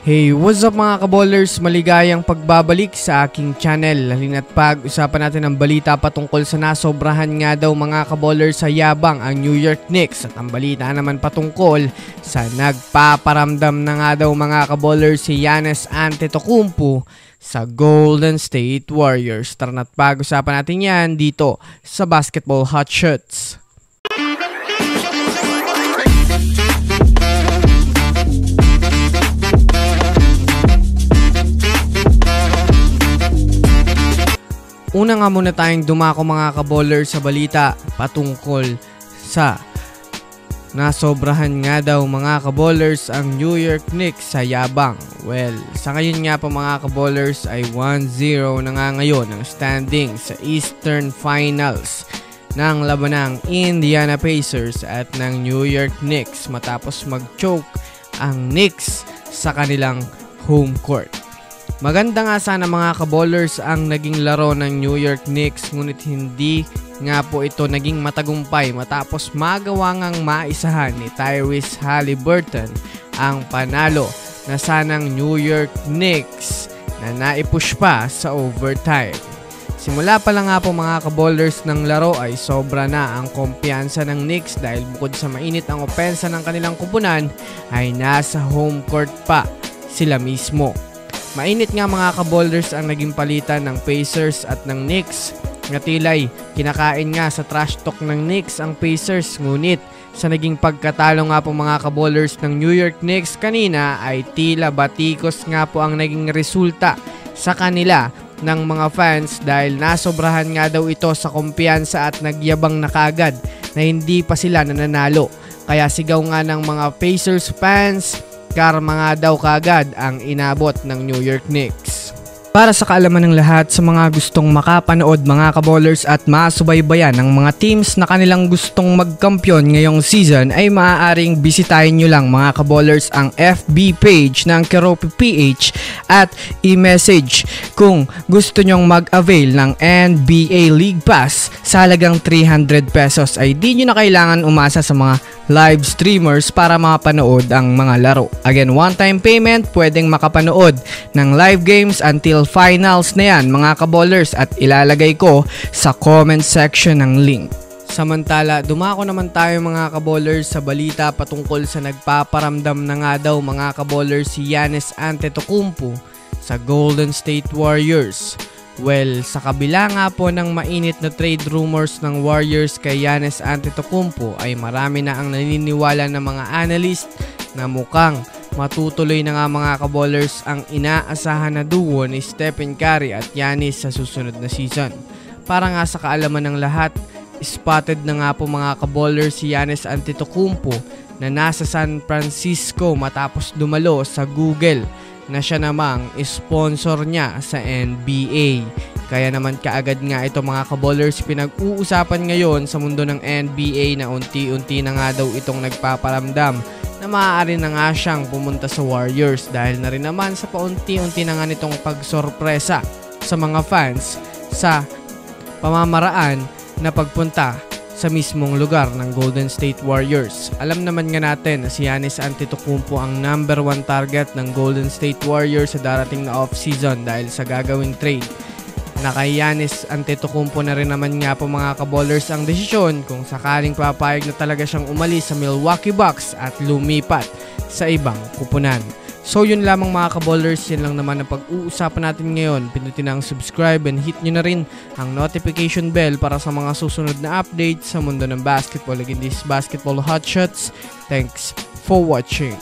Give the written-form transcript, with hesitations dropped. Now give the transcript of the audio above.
Hey, what's up mga kaballers? Maligayang pagbabalik sa aking channel. Halina't pag-usapan natin ang balita patungkol sa nasobrahan nga daw mga kaballers sa yabang ang New York Knicks. At ang balita naman patungkol sa nagpaparamdam na nga daw mga kaballers si Giannis Antetokounmpo sa Golden State Warriors. Tara na't pag-usapan natin yan dito sa Basketball Hot Shots. Una nga muna tayong dumako mga kaballers sa balita patungkol sa nasobrahan nga daw mga kaballers ang New York Knicks sa yabang. Well, sa ngayon nga po mga kaballers ay 1-0 na nga ngayon ang standing sa Eastern Finals ng labanang Indiana Pacers at ng New York Knicks matapos mag-choke ang Knicks sa kanilang home court. Maganda nga sana mga kaballers ang naging laro ng New York Knicks, ngunit hindi nga po ito naging matagumpay matapos magawa ngang maisahan ni Tyrese Haliburton ang panalo na sanang New York Knicks na naipush pa sa overtime. Simula pa lang nga po mga kaballers ng laro ay sobra na ang kumpiyansa ng Knicks dahil bukod sa mainit ang opensa ng kanilang kupunan ay nasa home court pa sila mismo. Mainit nga mga kaballers ang naging palitan ng Pacers at ng Knicks. Nga tila'y kinakain nga sa trash talk ng Knicks ang Pacers, ngunit sa naging pagkatalo nga po mga kaballers ng New York Knicks kanina ay tila batikos nga po ang naging resulta sa kanila ng mga fans dahil nasobrahan nga daw ito sa kumpiyansa at nagyabang na kagad na hindi pa sila nananalo. Kaya sigaw nga ng mga Pacers fans, karma nga daw kagad ang inabot ng New York Knicks. Para sa kaalaman ng lahat sa mga gustong makapanood mga kaballers at masubaybayan ng mga teams na kanilang gustong magkampiyon ngayong season ay maaaring bisitahin nyo lang mga kaballers ang FB page ng Keropi PH at i-message kung gusto nyong mag-avail ng NBA League Pass sa halagang 300 pesos ay di nyo na kailangan umasa sa mga live streamers para makapanood ang mga laro. Again, one-time payment, pwedeng makapanood ng live games until finals na yan mga kaballers at ilalagay ko sa comment section ng link. Samantala, dumako naman tayo mga kaballers sa balita patungkol sa nagpaparamdam na nga daw mga kaballers si Giannis Antetokounmpo sa Golden State Warriors. Well, sa kabila nga po ng mainit na trade rumors ng Warriors kay Giannis Antetokounmpo ay marami na ang naniniwala ng mga analyst na mukhang matutuloy na nga mga kaballers ang inaasahan na duo ni Stephen Curry at Giannis sa susunod na season. Para nga sa kaalaman ng lahat, spotted na nga po mga kaballers si Giannis Antetokounmpo na nasa San Francisco matapos dumalo sa Google na siya namang sponsor niya sa NBA. Kaya naman kaagad nga ito mga kaballers pinag-uusapan ngayon sa mundo ng NBA na unti-unti na nga daw itong nagpaparamdam na maaari na nga siyang pumunta sa Warriors dahil na rin naman sa paunti-unti na nga nitong pagsorpresa sa mga fans sa pamamaraan na pagpunta sa mismong lugar ng Golden State Warriors. Alam naman nga natin na si Giannis Antetokounmpo ang number 1 target ng Golden State Warriors sa darating na off-season dahil sa gagawing trade. Na kay Giannis Antetokounmpo na rin naman nga po mga kaballers ang desisyon kung sakaling papayag na talaga siyang umalis sa Milwaukee Bucks at lumipat sa ibang kupunan. So yun lamang mga kaballers, yan lang naman ang pag-uusapan natin ngayon. Pindutin na ang subscribe and hit nyo na rin ang notification bell para sa mga susunod na updates sa mundo ng basketball. Again, this Basketball Hot Shots. Thanks for watching.